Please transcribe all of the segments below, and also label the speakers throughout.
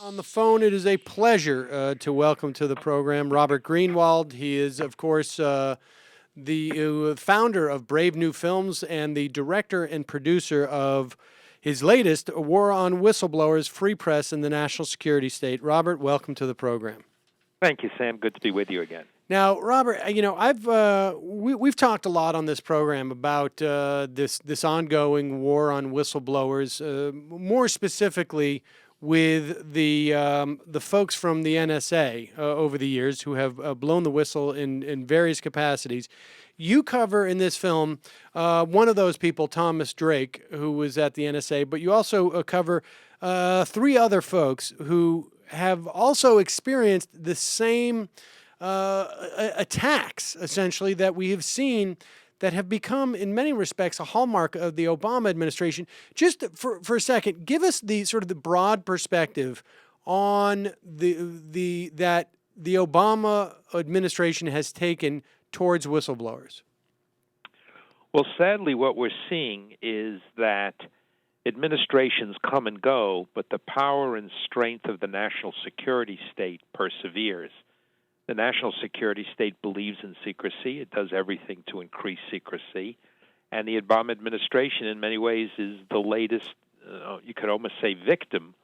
Speaker 1: On the phone, it is a pleasure to welcome to the program Robert Greenwald. He is, of course, the founder of Brave New Films and the director and producer of his latest, War on Whistleblowers, Free Press in the National Security State. Robert, welcome to the program.
Speaker 2: Thank you, Sam. Good to be with you again.
Speaker 1: Now, Robert, we've talked a lot on this program about this ongoing war on whistleblowers, more specifically with the folks from the NSA over the years who have blown the whistle in various capacities. You cover in this film one of those people, Thomas Drake, who was at the NSA, but you also cover three other folks who have also experienced the same attacks, essentially, that we have seen that have become, in many respects, a hallmark of the Obama administration. Just for a second, give us the sort of the broad perspective on that the Obama administration has taken towards whistleblowers.
Speaker 2: Well, sadly, what we're seeing is that administrations come and go, but the power and strength of the national security state perseveres. The national security state believes in secrecy. It does everything to increase secrecy. And the Obama administration, in many ways, is the latest, you could almost say, victim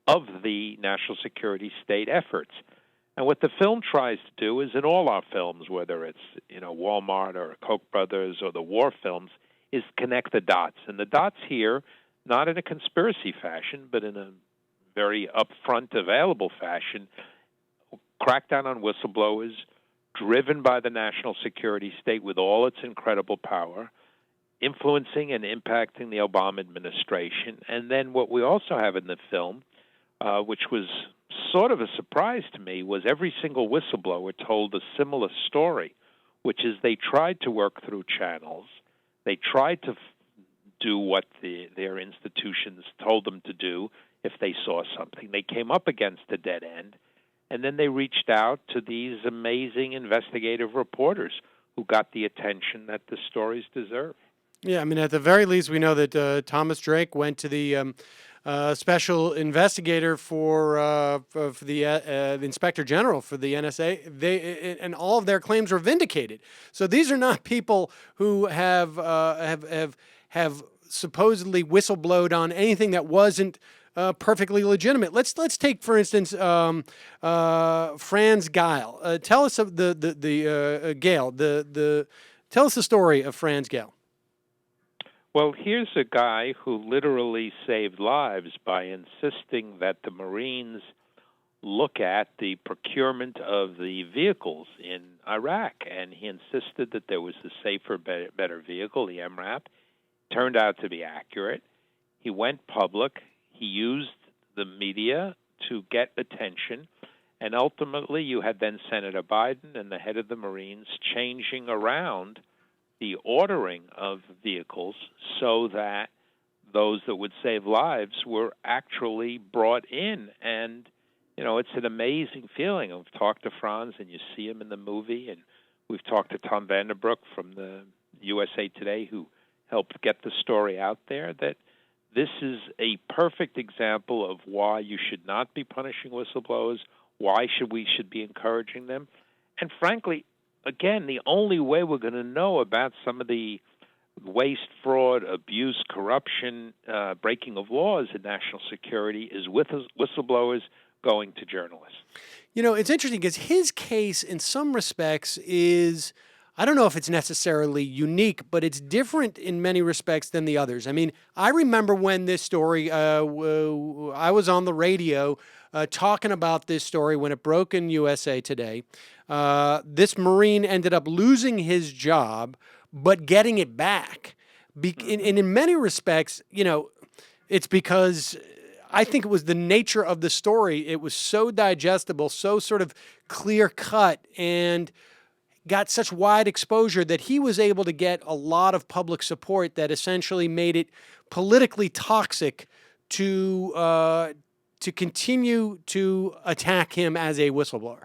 Speaker 2: of the national security state efforts. And what the film tries to do is, in all our films, whether it's Walmart or Koch brothers or the war films, is connect the dots. And the dots here, not in a conspiracy fashion, but in a very upfront, available fashion, crackdown on whistleblowers, driven by the national security state with all its incredible power, influencing and impacting the Obama administration. And then what we also have in the film, which was sort of a surprise to me, was every single whistleblower told a similar story, which is they tried to work through channels. They tried to do what their institutions told them to do if they saw something. They came up against a dead end. And then they reached out to these amazing investigative reporters who got the attention that the stories deserve.
Speaker 1: Yeah, I mean, at the very least, we know that Thomas Drake went to the special investigator for the Inspector General for the NSA. And all of their claims were vindicated. So these are not people who have supposedly whistleblowed on anything that wasn't perfectly legitimate. Let's take, for instance, Franz Galan. Tell us of tell us the story of Franz Galan.
Speaker 2: Well, here's a guy who literally saved lives by insisting that the Marines look at the procurement of the vehicles in Iraq, and he insisted that there was a safer, better vehicle, the MRAP. Turned out to be accurate. He went public. He used the media to get attention, and ultimately you had then Senator Biden and the head of the Marines changing around the ordering of vehicles so that those that would save lives were actually brought in. And, it's an amazing feeling. I've talked to Franz, and you see him in the movie, and we've talked to Tom Vanderbroek from the USA Today, who helped get the story out there, that this is a perfect example of why you should not be punishing whistleblowers, why we should be encouraging them. And frankly, again, the only way we're going to know about some of the waste, fraud, abuse, corruption, breaking of laws in national security is with whistleblowers going to journalists.
Speaker 1: It's interesting because his case, in some respects, is, I don't know if it's necessarily unique, but it's different in many respects than the others. I mean, I remember when this story, I was on the radio talking about this story when it broke in USA Today. This Marine ended up losing his job, but getting it back. And in many respects, it's because I think it was the nature of the story. It was so digestible, so sort of clear cut, and got such wide exposure that he was able to get a lot of public support that essentially made it politically toxic to continue to attack him as a whistleblower.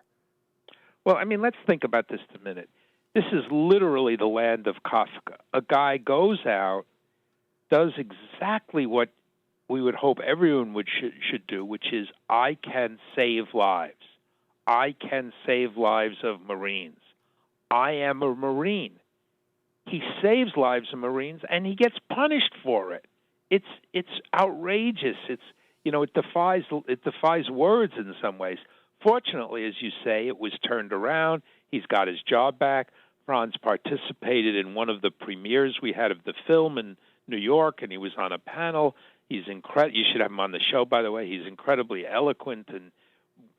Speaker 2: Well, I mean, let's think about this a minute. This is literally the land of Kafka. A guy goes out, does exactly what we would hope everyone should do, which is, I can save lives. I can save lives of Marines. I am a Marine. He saves lives of Marines, and he gets punished for it. It's outrageous. It defies words in some ways. Fortunately, as you say, it was turned around. He's got his job back. Franz participated in one of the premieres we had of the film in New York, and he was on a panel. He's incredible. You should have him on the show, by the way. He's incredibly eloquent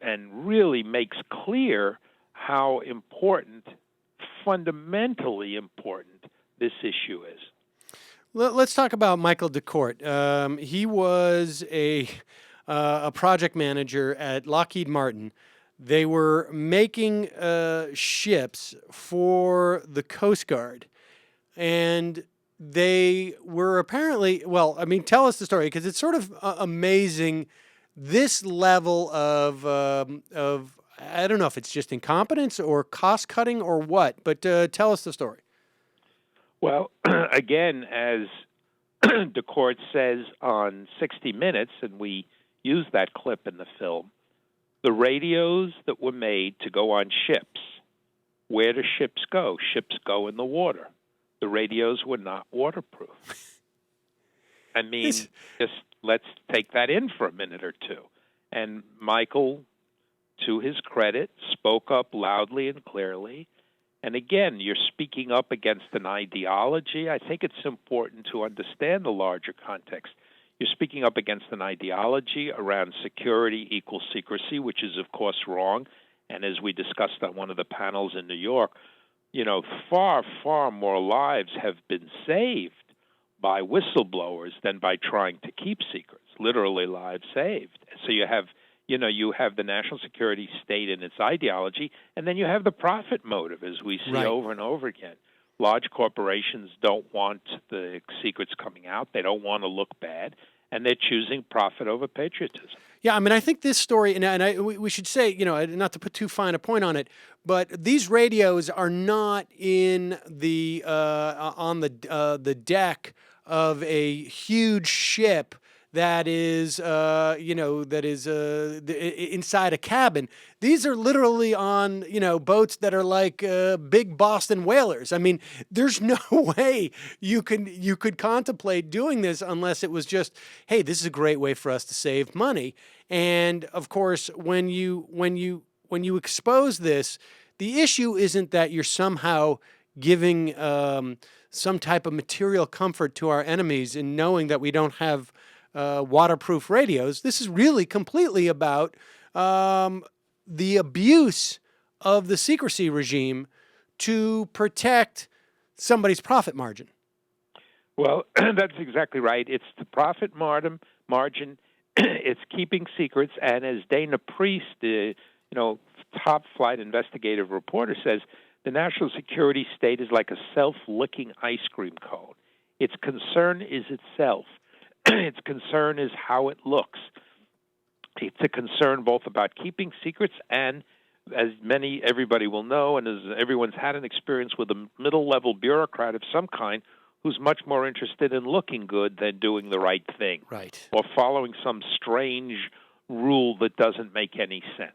Speaker 2: and really makes clear how important, fundamentally important, this issue is.
Speaker 1: Let's talk about Michael DeCourt. He was a project manager at Lockheed Martin. They were making ships for the Coast Guard, and they were apparently, tell us the story, because it's sort of amazing, this level of I don't know if it's just incompetence or cost cutting or what, but tell us the story.
Speaker 2: Well, again, as DeCourt says on 60 Minutes, and we use that clip in the film, the radios that were made to go on ships, where do ships go? Ships go in the water. The radios were not waterproof. I mean, just let's take that in for a minute or two. And Michael, to his credit, spoke up loudly and clearly. And again, you're speaking up against an ideology. I think it's important to understand the larger context. You're speaking up against an ideology around security equals secrecy, which is, of course, wrong. And as we discussed on one of the panels in New York, far, far more lives have been saved by whistleblowers than by trying to keep secrets, literally lives saved. So you have the national security state and its ideology, and then you have the profit motive, as we see over and over again. Large corporations don't want the secrets coming out. They don't want to look bad, and they're choosing profit over patriotism. Yeah,
Speaker 1: I think this story, we should say, not to put too fine a point on it, but these radios are not in the on the deck of a huge ship that is, inside a cabin. These are literally on, boats that are like big Boston whalers. I mean, there's no way you could contemplate doing this unless it was just, hey, this is a great way for us to save money. And of course, when you expose this, the issue isn't that you're somehow giving some type of material comfort to our enemies in knowing that we don't have waterproof radios. This is really completely about the abuse of the secrecy regime to protect somebody's profit margin.
Speaker 2: Well, that's exactly right. It's the profit margin. It's keeping secrets, and as Dana Priest, the top flight investigative reporter, says, the national security state is like a self-licking ice cream cone. Its concern is itself. Its concern is how it looks. It's a concern both about keeping secrets and, as everybody will know, and as everyone's had an experience with a middle-level bureaucrat of some kind who's much more interested in looking good than doing the right thing.
Speaker 1: Right.
Speaker 2: Or following some strange rule that doesn't make any sense.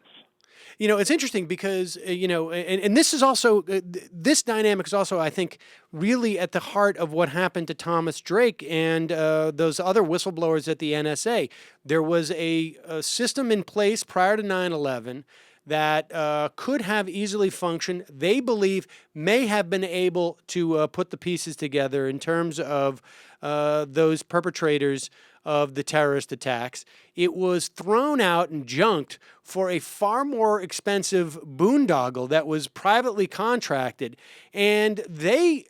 Speaker 1: It's interesting because, and this is also, this dynamic is also, I think, really at the heart of what happened to Thomas Drake and those other whistleblowers at the NSA. There was a system in place prior to 9/11 that could have easily functioned. They believe may have been able to put the pieces together in terms of those perpetrators of the terrorist attacks. It was thrown out and junked for a far more expensive boondoggle that was privately contracted. And the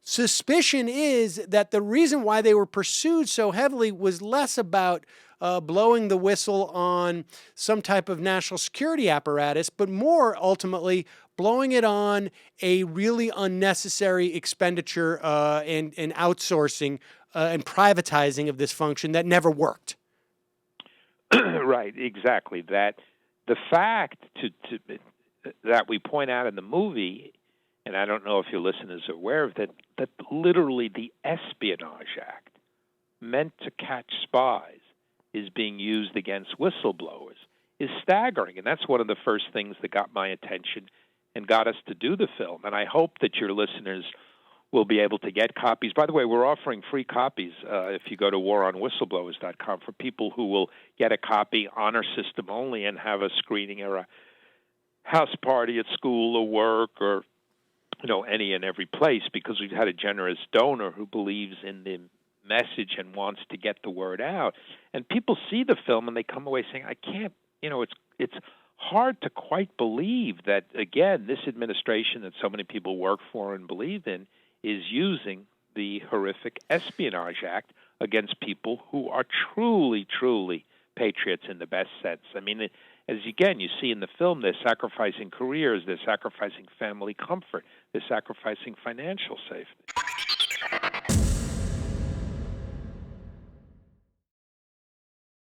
Speaker 1: suspicion is that the reason why they were pursued so heavily was less about blowing the whistle on some type of national security apparatus, but more ultimately blowing it on a really unnecessary expenditure and outsourcing and privatizing of this function that never worked.
Speaker 2: Right, exactly. That the fact that we point out in the movie, and I don't know if your listeners are aware of that literally the Espionage Act meant to catch spies is being used against whistleblowers is staggering. And that's one of the first things that got my attention and got us to do the film. And I hope that your listeners will be able to get copies. By the way, we're offering free copies if you go to waronwhistleblowers.com for people who will get a copy, honor system only, and have a screening or a house party at school or work or any and every place, because we've had a generous donor who believes in the message and wants to get the word out. And people see the film and they come away saying, I can't, it's hard to quite believe that, again, this administration that so many people work for and believe in is using the horrific Espionage Act against people who are truly, truly patriots in the best sense. I mean, as again, you see in the film, they're sacrificing careers, they're sacrificing family comfort, they're sacrificing financial safety.